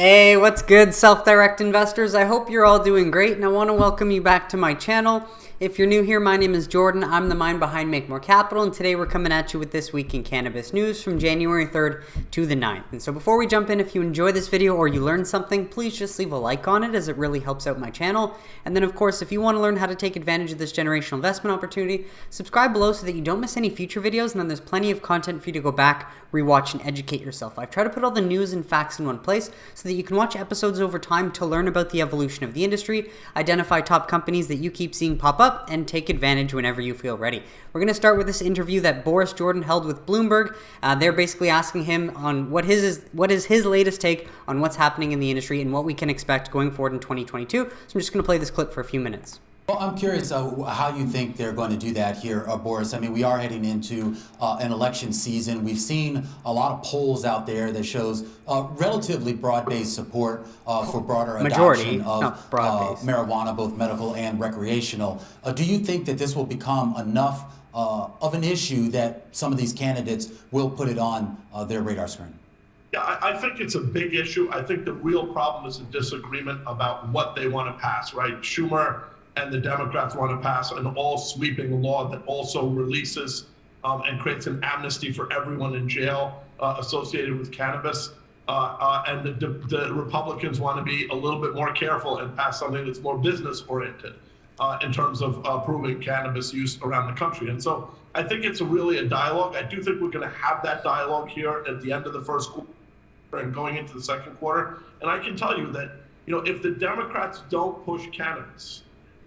Hey, what's good, self-direct investors? I hope you're all doing great, and I want to welcome you back to my channel. If you're new here, my name is Jordan. I'm the mind behind Make More Capital, and today we're coming at you with This Week in Cannabis news from January 3rd to the 9th. And so before we jump in, if you enjoy this video or you learned something, please just leave a like on it as it really helps out my channel. And then, of course, if you want to learn how to take advantage of this generational investment opportunity, subscribe below so that you don't miss any future videos, and then there's plenty of content for you to go back, rewatch, and educate yourself. I've tried to put all the news and facts in one place so that you can watch episodes over time to learn about the evolution of the industry, identify top companies that you keep seeing pop up, and take advantage whenever you feel ready. We're going to start with this interview that Boris Jordan held with Bloomberg. They're basically asking him on what is his latest take on what's happening in the industry and what we can expect going forward in 2022. So I'm just going to play this clip for a few minutes. Well, I'm curious how you think they're going to do that here, Boris. I mean, we are heading into an election season. We've seen a lot of polls out there that shows relatively broad-based support for broader adoption of marijuana, both medical and recreational. Do you think that this will become enough of an issue that some of these candidates will put it on their radar screen? Yeah, I think it's a big issue. I think the real problem is a disagreement about what they want to pass, right? Schumer and the Democrats want to pass an all-sweeping law that also releases and creates an amnesty for everyone in jail associated with cannabis. And the Republicans want to be a little bit more careful and pass something that's more business-oriented in terms of approving cannabis use around the country. And so I think it's really a dialogue. I do think we're going to have that dialogue here at the end of the first quarter and going into the second quarter. And I can tell you that, if the Democrats don't push cannabis,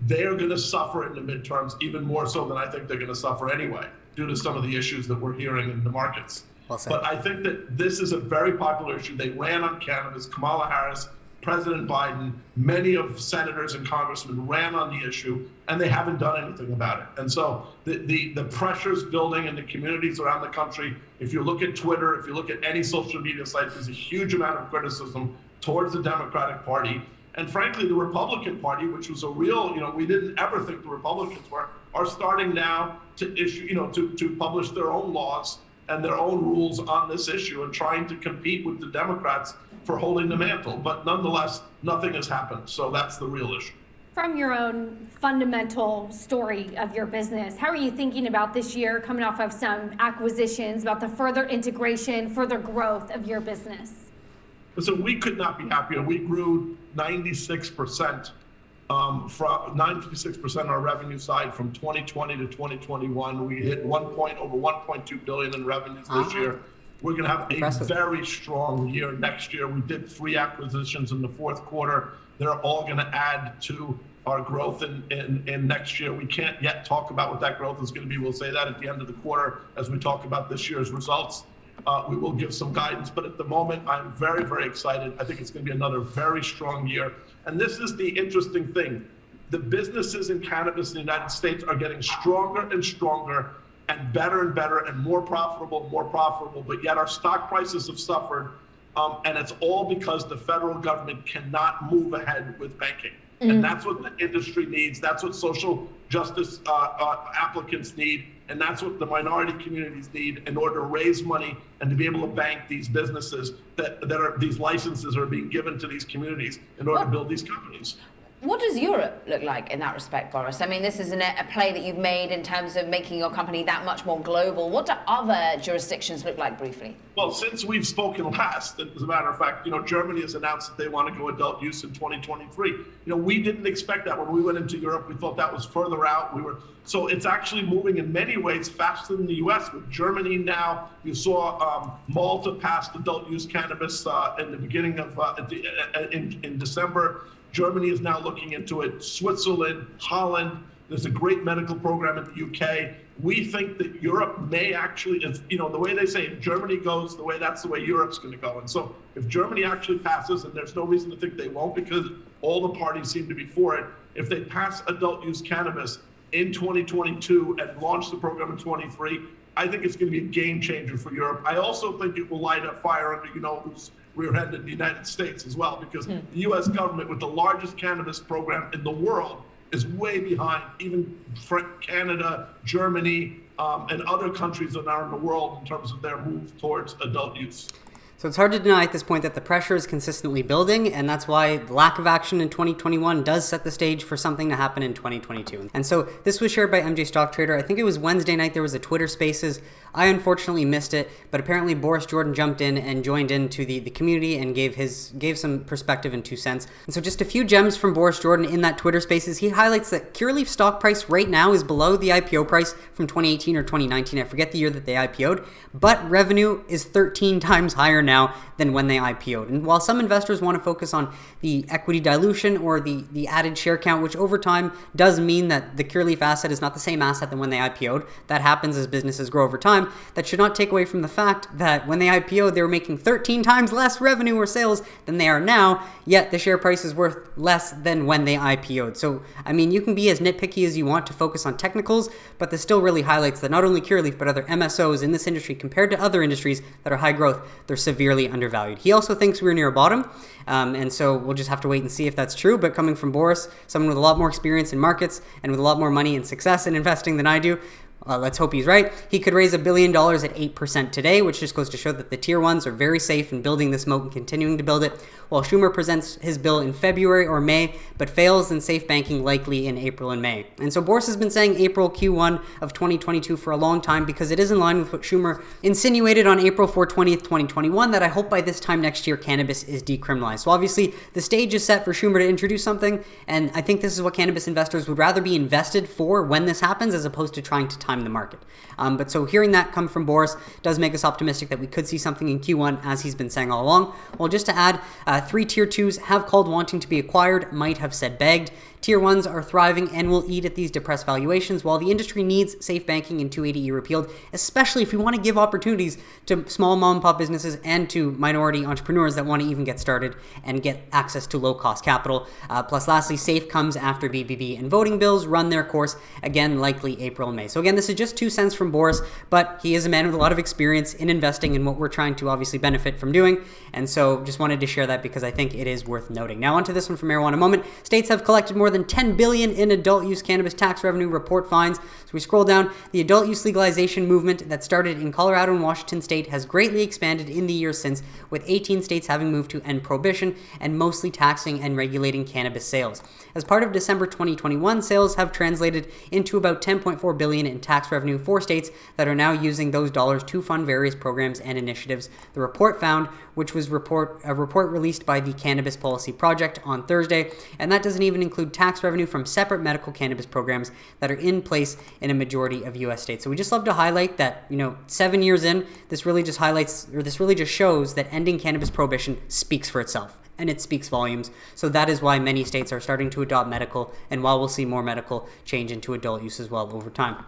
they're going to suffer in the midterms even more so than I think they're going to suffer anyway, due to some of the issues that we're hearing in the markets. But I think that this is a very popular issue. They ran on cannabis. Kamala Harris, President Biden, many of senators and congressmen ran on the issue, and they haven't done anything about it. And so the pressure's building in the communities around the country. If you look at Twitter, if you look at any social media site, there's a huge amount of criticism towards the Democratic Party. And frankly, the Republican Party, which was a real, we didn't ever think the Republicans are starting now to issue, to publish their own laws and their own rules on this issue and trying to compete with the Democrats for holding the mantle. But nonetheless, nothing has happened. So that's the real issue. From your own fundamental story of your business, how are you thinking about this year coming off of some acquisitions, about the further integration, further growth of your business? So we could not be happier. We grew 96% from 96% on our revenue side from 2020 to 2021. We hit over 1.2 billion in revenues this year. We're going to have a very strong year next year. We did 3 acquisitions in the fourth quarter. They're all going to add to our growth in next year. We can't yet talk about what that growth is going to be. We'll say that at the end of the quarter as we talk about this year's results. We will give some guidance, but at the moment, I'm very, very excited. I think it's going to be another very strong year. And this is the interesting thing. The businesses in cannabis in the United States are getting stronger and stronger and better and more profitable, but yet our stock prices have suffered. And it's all because the federal government cannot move ahead with banking. And that's what the industry needs. That's what social justice applicants need. And that's what the minority communities need in order to raise money and to be able to bank these businesses these licenses are being given to these communities in order to build these companies. What does Europe look like in that respect, Boris? I mean, this is a play that you've made in terms of making your company that much more global. What do other jurisdictions look like briefly? Well, since we've spoken last, as a matter of fact, Germany has announced that they want to go adult use in 2023. We didn't expect that when we went into Europe. We thought that was further out. So it's actually moving in many ways faster than the US. With Germany now, you saw Malta passed adult use cannabis in the beginning of in December. Germany is now looking into it. Switzerland, Holland, there's a great medical program in the UK. We think that Europe may actually, the way they say if Germany goes, that's the way Europe's going to go. And so if Germany actually passes, and there's no reason to think they won't because all the parties seem to be for it, if they pass adult use cannabis in 2022 and launch the program in 23, I think it's going to be a game changer for Europe. I also think it will light a fire under, who's rear-ended the United States as well, because the U.S. government, with the largest cannabis program in the world, is way behind even Canada, Germany, and other countries around the world in terms of their move towards adult use. So it's hard to deny at this point that the pressure is consistently building, and that's why the lack of action in 2021 does set the stage for something to happen in 2022. And so this was shared by MJ Stock Trader. I think it was Wednesday night, there was a Twitter Spaces. I unfortunately missed it, but apparently Boris Jordan jumped in and joined into the community and gave some perspective and 2 cents. And so just a few gems from Boris Jordan in that Twitter Spaces. He highlights that Curaleaf stock price right now is below the IPO price from 2018 or 2019. I forget the year that they IPO'd, but revenue is 13 times higher now than when they IPO'd. And while some investors want to focus on the equity dilution or the added share count, which over time does mean that the Curaleaf asset is not the same asset than when they IPO'd, that happens as businesses grow over time, that should not take away from the fact that when they IPO'd, they were making 13 times less revenue or sales than they are now, yet the share price is worth less than when they IPO'd. So, I mean, you can be as nitpicky as you want to focus on technicals, but this still really highlights that not only Curaleaf, but other MSOs in this industry compared to other industries that are high growth, they're severely undervalued. He also thinks we're near a bottom, and so we'll just have to wait and see if that's true. But coming from Boris, someone with a lot more experience in markets and with a lot more money and success in investing than I do, let's hope he's right. He could raise $1 billion at 8% today, which just goes to show that the tier ones are very safe in building this moat and continuing to build it, while Schumer presents his bill in February or May, but fails in safe banking likely in April and May. And so Boris has been saying April Q1 of 2022 for a long time because it is in line with what Schumer insinuated on April 20th, 2021, that I hope by this time next year cannabis is decriminalized. So obviously the stage is set for Schumer to introduce something, and I think this is what cannabis investors would rather be invested for when this happens as opposed to trying to time the market. But so hearing that come from Boris does make us optimistic that we could see something in Q1, as he's been saying all along. Well, just to add, 3 tier 2s have called wanting to be acquired, might have said begged. Tier 1s are thriving and will eat at these depressed valuations, while the industry needs safe banking and 280E repealed, especially if we want to give opportunities to small mom and pop businesses and to minority entrepreneurs that want to even get started and get access to low-cost capital. Plus, lastly, SAFE comes after BBB and voting bills run their course, again, likely April and May. So again, this is just 2 cents from Boris, but he is a man with a lot of experience in investing in what we're trying to obviously benefit from doing, and so just wanted to share that because I think it is worth noting. Now onto this one from Marijuana Moment. States have collected more than $10 billion in adult use cannabis tax revenue, report finds. So we scroll down, the adult use legalization movement that started in Colorado and Washington state has greatly expanded in the years since, with 18 states having moved to end prohibition and mostly taxing and regulating cannabis sales. As part of December 2021, sales have translated into about $10.4 billion in tax revenue for states that are now using those dollars to fund various programs and initiatives. The report found, which was a report released by the Cannabis Policy Project on Thursday, and that doesn't even include tax revenue from separate medical cannabis programs that are in place in a majority of U.S. states. So we just love to highlight that, 7 years in, this really just shows that ending cannabis prohibition speaks for itself. And it speaks volumes. So that is why many states are starting to adopt medical, and while we'll see more medical change into adult use as well over time.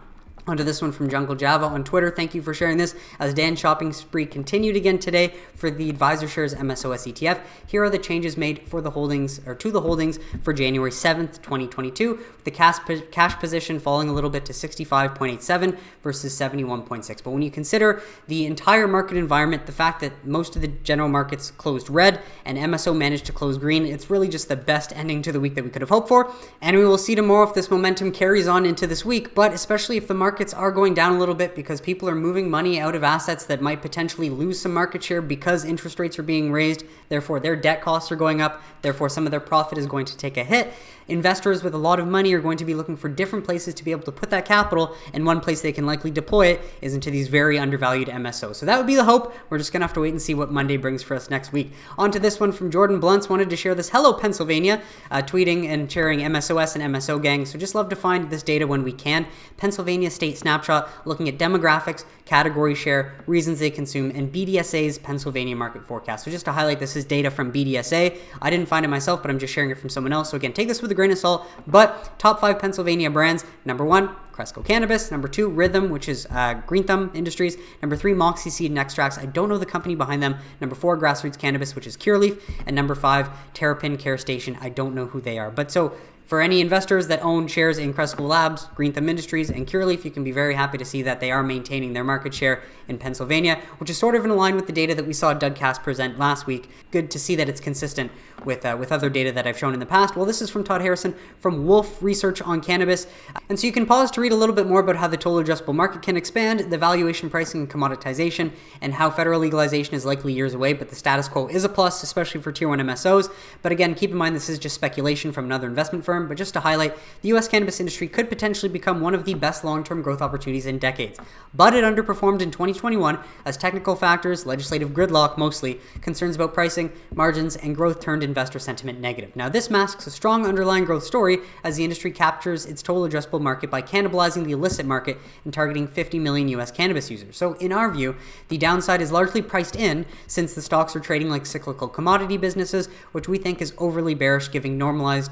Onto this one from jungle.java on Twitter. Thank you for sharing this. As Dan's shopping spree continued again today for the Advisor Shares MSOS ETF, here are the changes made for the holdings, or to the holdings, for January 7th, 2022, with the cash position falling a little bit to 65.87 versus 71.6. But when you consider the entire market environment, the fact that most of the general markets closed red and MSO managed to close green, it's really just the best ending to the week that we could have hoped for. And we will see tomorrow if this momentum carries on into this week, but especially if the markets are going down a little bit because people are moving money out of assets that might potentially lose some market share because interest rates are being raised, therefore their debt costs are going up, therefore some of their profit is going to take a hit. Investors with a lot of money are going to be looking for different places to be able to put that capital, and one place they can likely deploy it is into these very undervalued MSOs. So that would be the hope. We're just going to have to wait and see what Monday brings for us next week. On to this one from Jordan Blunts. Wanted to share this. Hello, Pennsylvania, tweeting and sharing MSOS and MSO gang. So just love to find this data when we can. Pennsylvania State Snapshot, looking at demographics, category share, reasons they consume, and BDSA's Pennsylvania market forecast. So just to highlight, this is data from BDSA. I didn't find it myself, but I'm just sharing it from someone else. So again, take this with a grain of salt, but top 5 Pennsylvania brands: number 1, Cresco Cannabis; number 2, Rhythm, which is Green Thumb Industries; number 3, Moxie Seed and Extracts. I don't know the company behind them. Number 4, Grassroots Cannabis, which is Curaleaf; and number 5, Terrapin Care Station. I don't know who they are. But so For any investors that own shares in Cresco Labs, Green Thumb Industries, and Curaleaf, you can be very happy to see that they are maintaining their market share in Pennsylvania, which is sort of in line with the data that we saw Doug Cass present last week. Good to see that it's consistent with other data that I've shown in the past. Well, this is from Todd Harrison from Wolfe Research on Cannabis. And so you can pause to read a little bit more about how the total addressable market can expand, the valuation, pricing, and commoditization, and how federal legalization is likely years away, but the status quo is a plus, especially for Tier 1 MSOs. But again, keep in mind this is just speculation from another investment firm, but just to highlight, the U.S. cannabis industry could potentially become one of the best long-term growth opportunities in decades. But it underperformed in 2021 as technical factors, legislative gridlock mostly, concerns about pricing, margins, and growth turned investor sentiment negative. Now, this masks a strong underlying growth story as the industry captures its total addressable market by cannibalizing the illicit market and targeting 50 million U.S. cannabis users. So in our view, the downside is largely priced in since the stocks are trading like cyclical commodity businesses, which we think is overly bearish given normalized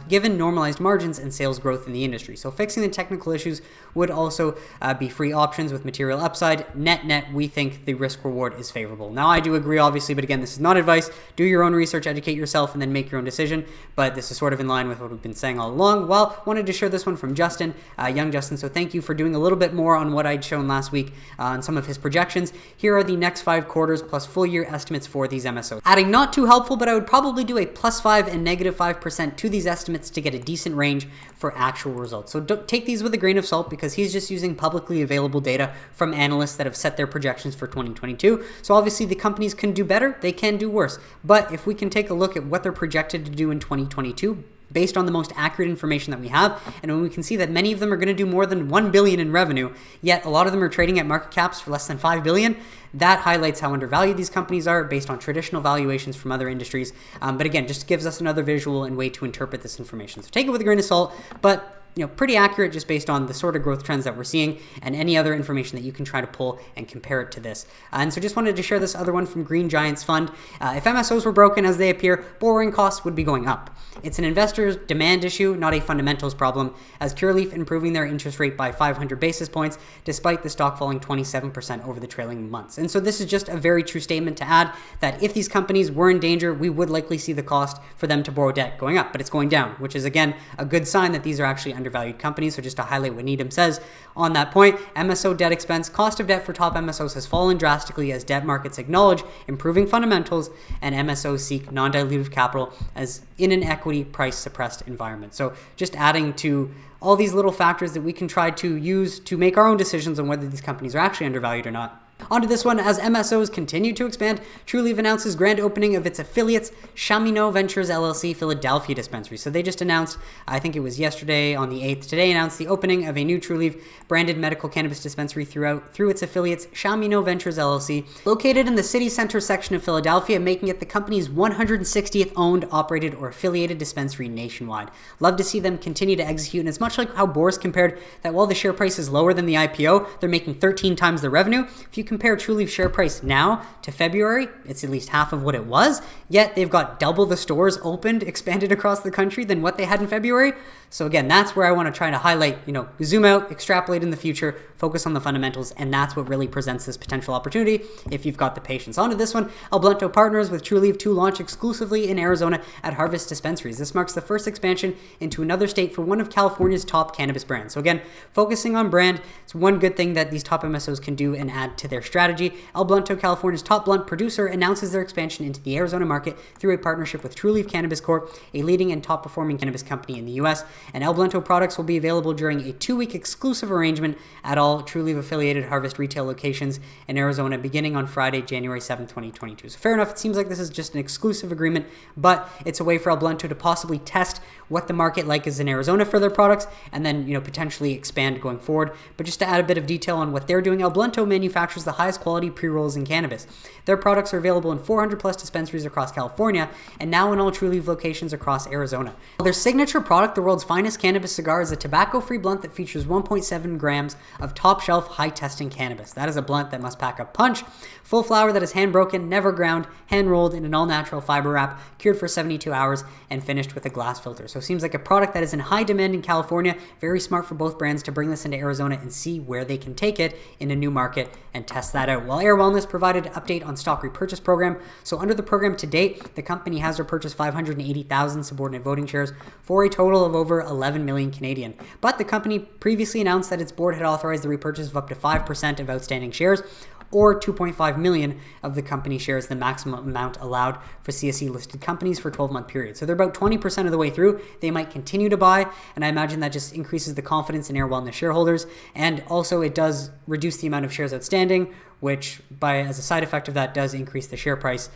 margins and sales growth in the industry. So fixing the technical issues would also be free options with material upside. Net, we think the risk reward is favorable. Now, I do agree, obviously, but again, this is not advice. Do your own research, educate yourself, and then make your own decision. But this is sort of in line with what we've been saying all along. Well, wanted to share this one from Justin, young Justin. So thank you for doing a little bit more on what I'd shown last week on some of his projections. Here are the next 5 quarters plus full year estimates for these MSOs. Adding not too helpful, but I would probably do a +5 and -5% to these estimates to get a decent range for actual results. So don't take these with a grain of salt because he's just using publicly available data from analysts that have set their projections for 2022. So obviously the companies can do better, they can do worse. But if we can take a look at what they're projected to do in 2022, based on the most accurate information that we have, and when we can see that many of them are going to do more than $1 billion in revenue, yet a lot of them are trading at market caps for less than $5 billion, that highlights how undervalued these companies are based on traditional valuations from other industries. But again, just gives us another visual and way to interpret this information. So take it with a grain of salt, but pretty accurate just based on the sort of growth trends that we're seeing and any other information that you can try to pull and compare it to this. And so just wanted to share this other one from Green Giants Fund. If MSOs were broken as they appear, borrowing costs would be going up. It's an investor's demand issue, not a fundamentals problem, as Curaleaf improving their interest rate by 500 basis points, despite the stock falling 27% over the trailing months. And so this is just a very true statement to add that if these companies were in danger, we would likely see the cost for them to borrow debt going up, but it's going down, which is again a good sign that these are actually undervalued companies. So just to highlight what Needham says on that point, MSO debt expense, cost of debt for top MSOs has fallen drastically as debt markets acknowledge improving fundamentals and MSOs seek non-dilutive capital as in an equity price suppressed environment. So just adding to all these little factors that we can try to use to make our own decisions on whether these companies are actually undervalued or not. Onto this one, as MSOs continue to expand, Trulieve announces grand opening of its affiliates, Cheminot Ventures LLC Philadelphia dispensary. So they just announced, I think it was yesterday on the 8th, today announced the opening of a new Trulieve branded medical cannabis dispensary through its affiliates, Cheminot Ventures LLC, located in the city center section of Philadelphia, making it the company's 160th owned, operated, or affiliated dispensary nationwide. Love to see them continue to execute, and it's much like how Boris compared that while the share price is lower than the IPO, they're making 13 times the revenue. If you compare Trulieve's share price now to February, it's at least half of what it was, yet they've got double the stores opened, expanded across the country than what they had in February. So again, that's where I want to try to highlight, zoom out, extrapolate in the future, focus on the fundamentals, and that's what really presents this potential opportunity if you've got the patience. On to this one, Blunto Partners with Trulieve to launch exclusively in Arizona at Harvest Dispensaries. This marks the first expansion into another state for one of California's top cannabis brands. So again, focusing on brand, it's one good thing that these top MSOs can do and add to their strategy. Blunto, California's top blunt producer, announces their expansion into the Arizona market through a partnership with Trulieve Cannabis Corp., a leading and top performing cannabis company in the U.S. And Blunto products will be available during a 2-week exclusive arrangement at all Trulieve affiliated Harvest retail locations in Arizona beginning on Friday, January 7th, 2022. So fair enough, it seems like this is just an exclusive agreement, but it's a way for Blunto to possibly test what the market like is in Arizona for their products and then, potentially expand going forward. But just to add a bit of detail on what they're doing, Blunto manufactures the highest quality pre-rolls in cannabis. Their products are available in 400 plus dispensaries across California and now in all Trulieve locations across Arizona. Their signature product, the world's finest cannabis cigar, is a tobacco-free blunt that features 1.7 grams of top-shelf, high-testing cannabis. That is a blunt that must pack a punch. Full flower that is hand-broken, never ground, hand-rolled in an all-natural fiber wrap, cured for 72 hours, and finished with a glass filter. So it seems like a product that is in high demand in California. Very smart for both brands to bring this into Arizona and see where they can take it in a new market and test test that out. While Air Wellness provided an update on stock repurchase program. So under the program to date, the company has repurchased 580,000 subordinate voting shares for a total of over 11 million Canadian. But the company previously announced that its board had authorized the repurchase of up to 5% of outstanding shares, or 2.5 million of the company shares, the maximum amount allowed for CSE listed companies for a 12-month period. So they're about 20% of the way through. They might continue to buy, and I imagine that just increases the confidence in Air Wellness shareholders. And also it does reduce the amount of shares outstanding, which as a side effect of that does increase the share price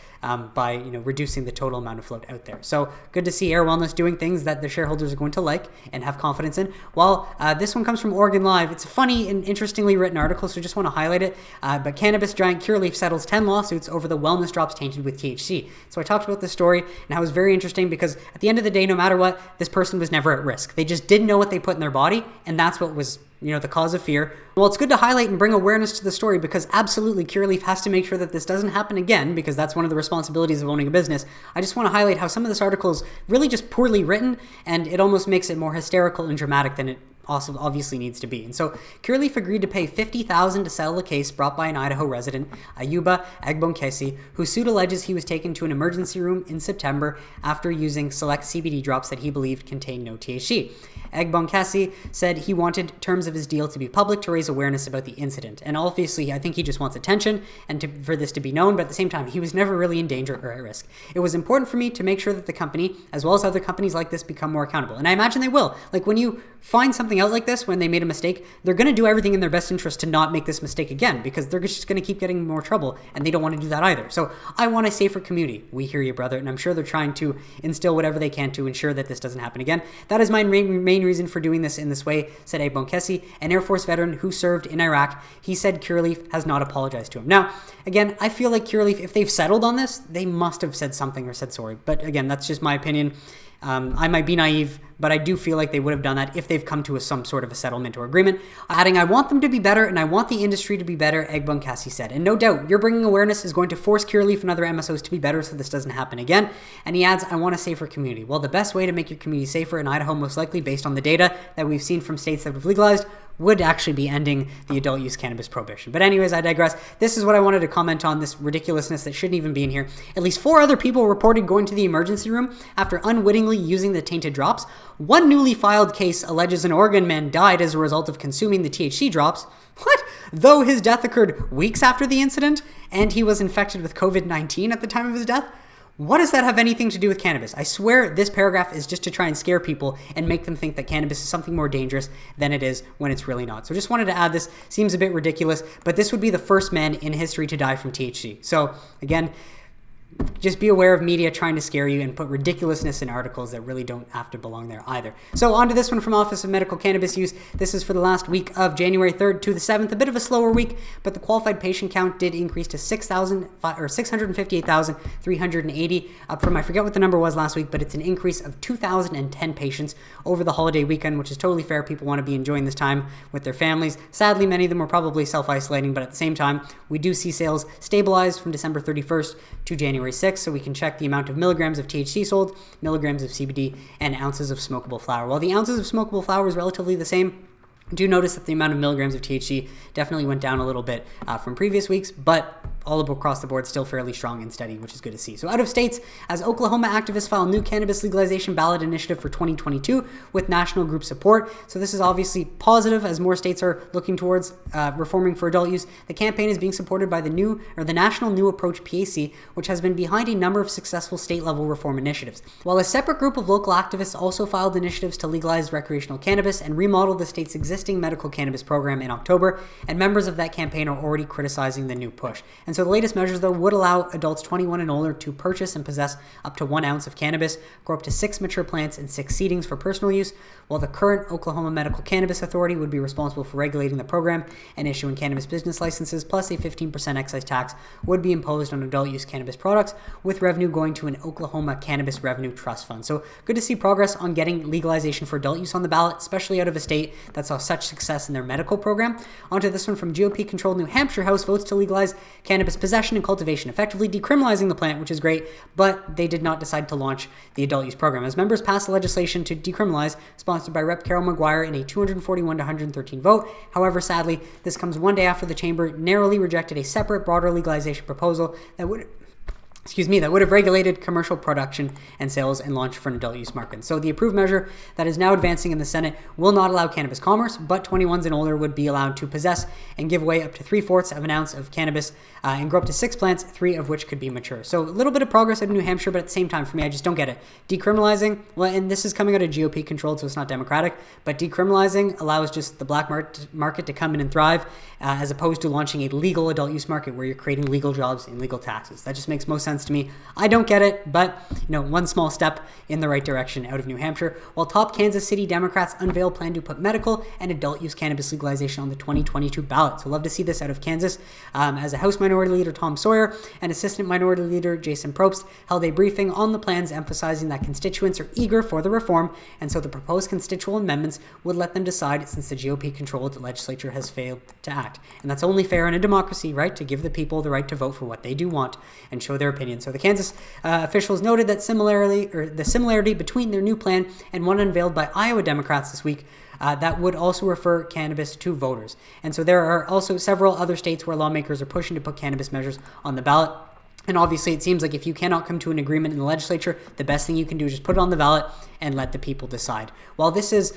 by reducing the total amount of float out there. So good to see Air Wellness doing things that the shareholders are going to like and have confidence in. While this one comes from Oregon Live, it's a funny and interestingly written article, so just want to highlight it. But cannabis giant Curaleaf settles 10 lawsuits over the wellness drops tainted with THC. So I talked about this story and how it was very interesting because at the end of the day, no matter what, this person was never at risk. They just didn't know what they put in their body, and that's what was the cause of fear. Well, it's good to highlight and bring awareness to the story because absolutely Curaleaf has to make sure that this doesn't happen again, because that's one of the responsibilities of owning a business. I just want to highlight how some of this article is really just poorly written, and it almost makes it more hysterical and dramatic than it also obviously needs to be. And so Curaleaf agreed to pay $50,000 to settle a case brought by an Idaho resident, Ayuba Egbonkesi, whose suit alleges he was taken to an emergency room in September after using select CBD drops that he believed contained no THC. Egbonkesi said he wanted terms of his deal to be public to raise awareness about the incident. And obviously, I think he just wants attention and for this to be known, but at the same time, he was never really in danger or at risk. It was important for me to make sure that the company, as well as other companies like this, become more accountable. And I imagine they will. Like when you find something out like this, when they made a mistake, they're going to do everything in their best interest to not make this mistake again, because they're just going to keep getting more trouble, and they don't want to do that either. So I want a safer community. We hear you, brother, and I'm sure they're trying to instill whatever they can to ensure that this doesn't happen again. That is my main reason for doing this in this way, said Egbonkesi, an Air Force veteran who served in Iraq. He said Curaleaf has not apologized to him. Now, again, I feel like Curaleaf, if they've settled on this, they must have said something or said sorry. But again, that's just my opinion. I might be naive, but I do feel like they would have done that if they've come to some sort of a settlement or agreement. Adding, I want them to be better and I want the industry to be better, Egbonkesi said. And no doubt, your bringing awareness is going to force Curaleaf and other MSOs to be better so this doesn't happen again. And he adds, I want a safer community. Well, the best way to make your community safer in Idaho, most likely based on the data that we've seen from states that have legalized, would actually be ending the adult use cannabis prohibition. But anyways, I digress. This is what I wanted to comment on, this ridiculousness that shouldn't even be in here. At least 4 other people reported going to the emergency room after unwittingly using the tainted drops. One newly filed case alleges an Oregon man died as a result of consuming the THC drops. What? Though his death occurred weeks after the incident, and he was infected with COVID-19 at the time of his death? What does that have anything to do with cannabis? I swear this paragraph is just to try and scare people and make them think that cannabis is something more dangerous than it is when it's really not. So just wanted to add this. Seems a bit ridiculous, but this would be the first man in history to die from THC. So again, just be aware of media trying to scare you and put ridiculousness in articles that really don't have to belong there either. So on to this one from Office of Medical Cannabis Use. This is for the last week of January 3rd to the 7th. A bit of a slower week, but the qualified patient count did increase to 658,380, up from, I forget what the number was last week, but it's an increase of 2,010 patients over the holiday weekend, which is totally fair. People want to be enjoying this time with their families. Sadly, many of them were probably self-isolating, but at the same time, we do see sales stabilize from December 31st to January 6th, so we can check the amount of milligrams of THC sold, milligrams of CBD, and ounces of smokable flower. While the ounces of smokable flower is relatively the same, do notice that the amount of milligrams of THC definitely went down a little bit from previous weeks, but all across the board still fairly strong and steady, which is good to see. So out of states, as Oklahoma activists file new cannabis legalization ballot initiative for 2022 with national group support. So this is obviously positive as more states are looking towards reforming for adult use. The campaign is being supported by the National New Approach PAC, which has been behind a number of successful state-level reform initiatives. While a separate group of local activists also filed initiatives to legalize recreational cannabis and remodel the state's existing medical cannabis program in October, and members of that campaign are already criticizing the new push. And so the latest measures, though, would allow adults 21 and older to purchase and possess up to 1 ounce of cannabis, grow up to 6 mature plants and 6 seedings for personal use, while the current Oklahoma Medical Cannabis Authority would be responsible for regulating the program and issuing cannabis business licenses, plus a 15% excise tax would be imposed on adult use cannabis products, with revenue going to an Oklahoma Cannabis Revenue Trust Fund. So good to see progress on getting legalization for adult use on the ballot, especially out of a state that saw such success in their medical program. Onto this one from GOP-controlled New Hampshire House votes to legalize cannabis cannabis possession and cultivation, effectively decriminalizing the plant, which is great, but they did not decide to launch the adult use program. As members passed legislation to decriminalize, sponsored by Rep. Carol Maguire in a 241 to 113 vote. However, sadly, this comes one day after the chamber narrowly rejected a separate, broader legalization proposal that would have regulated commercial production and sales and launch for an adult use market. So the approved measure that is now advancing in the Senate will not allow cannabis commerce, but 21s and older would be allowed to possess and give away up to 3/4 of an ounce of cannabis and grow up to 6 plants, 3 of which could be mature. So a little bit of progress out of New Hampshire, but at the same time, for me, I just don't get it. Decriminalizing, well, and this is coming out of GOP controlled, so it's not democratic, but decriminalizing allows just the black market to come in and thrive, as opposed to launching a legal adult use market where you're creating legal jobs and legal taxes. That just makes most sense to me. I don't get it, but one small step in the right direction out of New Hampshire. While top Kansas City Democrats unveil plan to put medical and adult use cannabis legalization on the 2022 ballot. So love to see this out of Kansas. As a House Minority Leader Tom Sawyer and Assistant Minority Leader Jason Probst held a briefing on the plans, emphasizing that constituents are eager for the reform, and so the proposed constitutional amendments would let them decide, since the GOP-controlled legislature has failed to act. And that's only fair in a democracy, right? To give the people the right to vote for what they do want and show their opinion. So the Kansas officials noted that the similarity between their new plan and one unveiled by Iowa Democrats this week that would also refer cannabis to voters. And so there are also several other states where lawmakers are pushing to put cannabis measures on the ballot. And obviously, it seems like if you cannot come to an agreement in the legislature, the best thing you can do is just put it on the ballot and let the people decide. While this is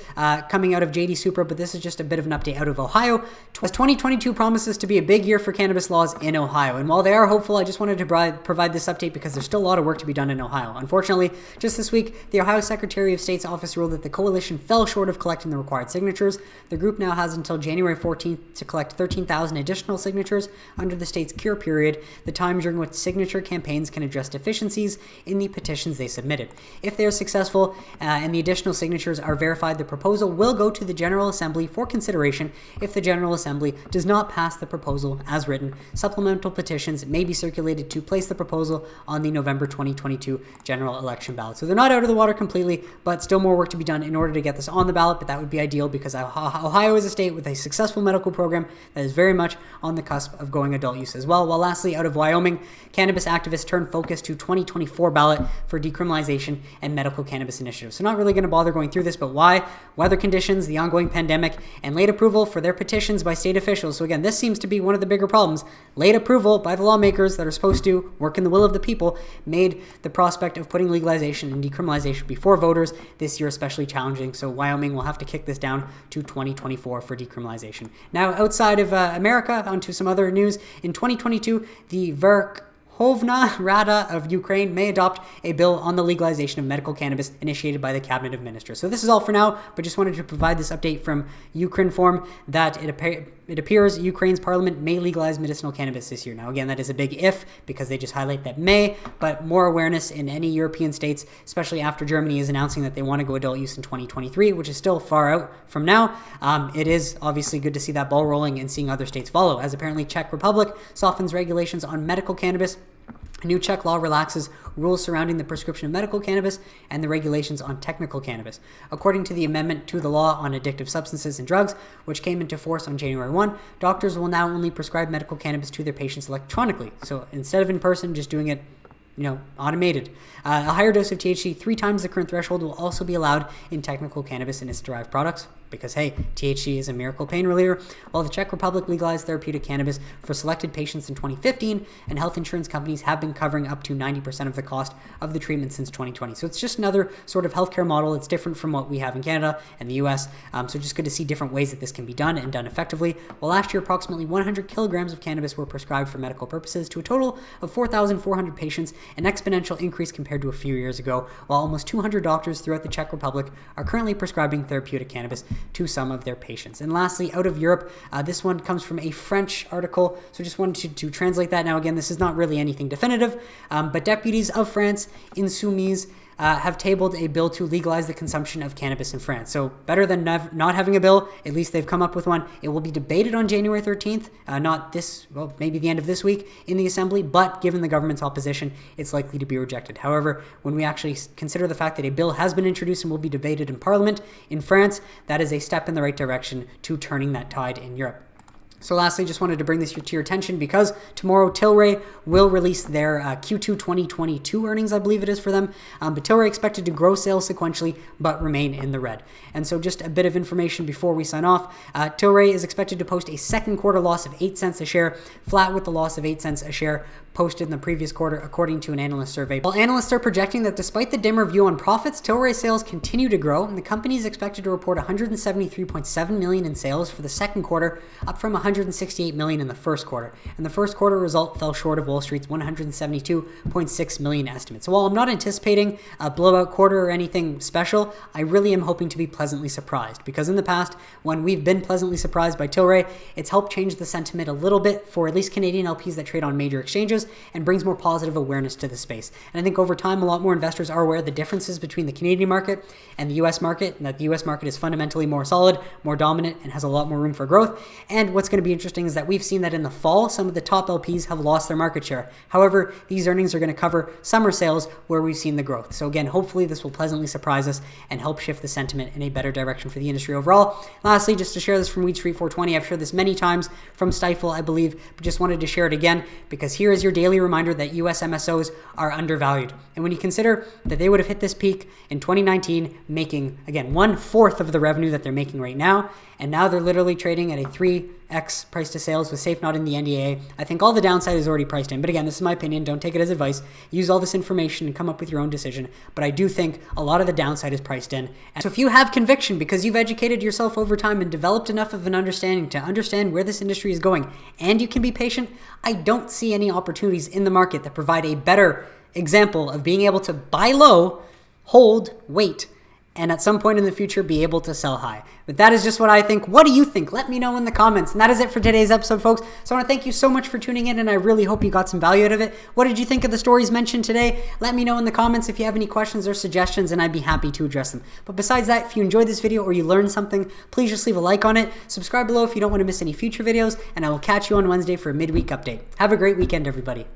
coming out of JD Super, but this is just a bit of an update out of Ohio, as 2022 promises to be a big year for cannabis laws in Ohio. And while they are hopeful, I just wanted to provide this update because there's still a lot of work to be done in Ohio. Unfortunately, just this week, the Ohio Secretary of State's office ruled that the coalition fell short of collecting the required signatures. The group now has until January 14th to collect 13,000 additional signatures under the state's cure period, the time during which signature campaigns can address deficiencies in the petitions they submitted. If they are successful and the additional signatures are verified, the proposal will go to the General Assembly for consideration. If the General Assembly does not pass the proposal as written, supplemental petitions may be circulated to place the proposal on the November 2022 general election ballot. So they're not out of the water completely, but still more work to be done in order to get this on the ballot, but that would be ideal because Ohio is a state with a successful medical program that is very much on the cusp of going adult use as well. While lastly, out of Wyoming, cannabis activists turned focus to 2024 ballot for decriminalization and medical cannabis initiatives. So not really going to bother going through this, but why? Weather conditions, the ongoing pandemic, and late approval for their petitions by state officials. So again, this seems to be one of the bigger problems. Late approval by the lawmakers that are supposed to work in the will of the people made the prospect of putting legalization and decriminalization before voters this year especially challenging. So Wyoming will have to kick this down to 2024 for decriminalization. Now, outside of America, onto some other news. In 2022, the Verkhovna Rada of Ukraine may adopt a bill on the legalization of medical cannabis initiated by the cabinet of ministers. So this is all for now, but just wanted to provide this update from Ukrinform that it appears Ukraine's parliament may legalize medicinal cannabis this year. Now, again, that is a big if because they just highlight that may, but more awareness in any European states, especially after Germany is announcing that they want to go adult use in 2023, which is still far out from now. It is obviously good to see that ball rolling and seeing other states follow, as apparently Czech Republic softens regulations on medical cannabis. A new Czech law relaxes rules surrounding the prescription of medical cannabis and the regulations on technical cannabis. According to the amendment to the law on addictive substances and drugs, which came into force on January 1, doctors will now only prescribe medical cannabis to their patients electronically. So instead of in person, just doing it automated. A higher dose of THC, 3 times the current threshold, will also be allowed in technical cannabis and its derived products because, hey, THC is a miracle pain reliever. While the Czech Republic legalized therapeutic cannabis for selected patients in 2015, and health insurance companies have been covering up to 90% of the cost of the treatment since 2020. So it's just another sort of healthcare model. It's different from what we have in Canada and the US. So just good to see different ways that this can be done and done effectively. Well, last year, approximately 100 kilograms of cannabis were prescribed for medical purposes to a total of 4,400 patients, an exponential increase compared to a few years ago, while almost 200 doctors throughout the Czech Republic are currently prescribing therapeutic cannabis to some of their patients. And lastly, out of Europe, this one comes from a French article, so just wanted to translate that. Now, again, this is not really anything definitive, but deputies of France, Insoumise, have tabled a bill to legalize the consumption of cannabis in France. So better than not having a bill, at least they've come up with one. It will be debated on January 13th, maybe the end of this week in the Assembly, but given the government's opposition, it's likely to be rejected. However, when we actually consider the fact that a bill has been introduced and will be debated in Parliament in France, that is a step in the right direction to turning that tide in Europe. So lastly, just wanted to bring this to your attention because tomorrow TLRY will release their Q2 2022 earnings, I believe it is for them. But TLRY expected to grow sales sequentially, but remain in the red. And so just a bit of information before we sign off. TLRY is expected to post a second quarter loss of 8 cents a share, flat with the loss of 8 cents a share posted in the previous quarter, according to an analyst survey. While analysts are projecting that despite the dimmer view on profits, TLRY sales continue to grow, and the company is expected to report $173.7 million in sales for the second quarter, up from $168 million in the first quarter. And the first quarter result fell short of Wall Street's $172.6 million estimate. So while I'm not anticipating a blowout quarter or anything special, I really am hoping to be pleasantly surprised, because in the past, when we've been pleasantly surprised by TLRY, it's helped change the sentiment a little bit for at least Canadian LPs that trade on major exchanges, and brings more positive awareness to the space. And I think over time, a lot more investors are aware of the differences between the Canadian market and the US market, and that the US market is fundamentally more solid, more dominant, and has a lot more room for growth. And what's going to be interesting is that we've seen that in the fall, some of the top LPs have lost their market share. However, these earnings are going to cover summer sales where we've seen the growth. So again, hopefully this will pleasantly surprise us and help shift the sentiment in a better direction for the industry overall. Lastly, just to share this from Weed Street 420, I've shared this many times from Stifel, I believe, but just wanted to share it again because here is your daily reminder that US MSOs are undervalued. And when you consider that they would have hit this peak in 2019, making, again, 1/4 of the revenue that they're making right now, and now they're literally trading at a 3x price to sales with Safe not in the NDA. I think all the downside is already priced in. But again, this is my opinion. Don't take it as advice. Use all this information and come up with your own decision. But I do think a lot of the downside is priced in. And so if you have conviction because you've educated yourself over time and developed enough of an understanding to understand where this industry is going, and you can be patient, I don't see any opportunities in the market that provide a better example of being able to buy low, hold, wait, and at some point in the future be able to sell high. But that is just what I think. What do you think? Let me know in the comments. And that is it for today's episode, folks. So I want to thank you so much for tuning in, and I really hope you got some value out of it. What did you think of the stories mentioned today? Let me know in the comments if you have any questions or suggestions, and I'd be happy to address them. But besides that, if you enjoyed this video or you learned something, please just leave a like on it. Subscribe below if you don't want to miss any future videos, and I will catch you on Wednesday for a midweek update. Have a great weekend, everybody.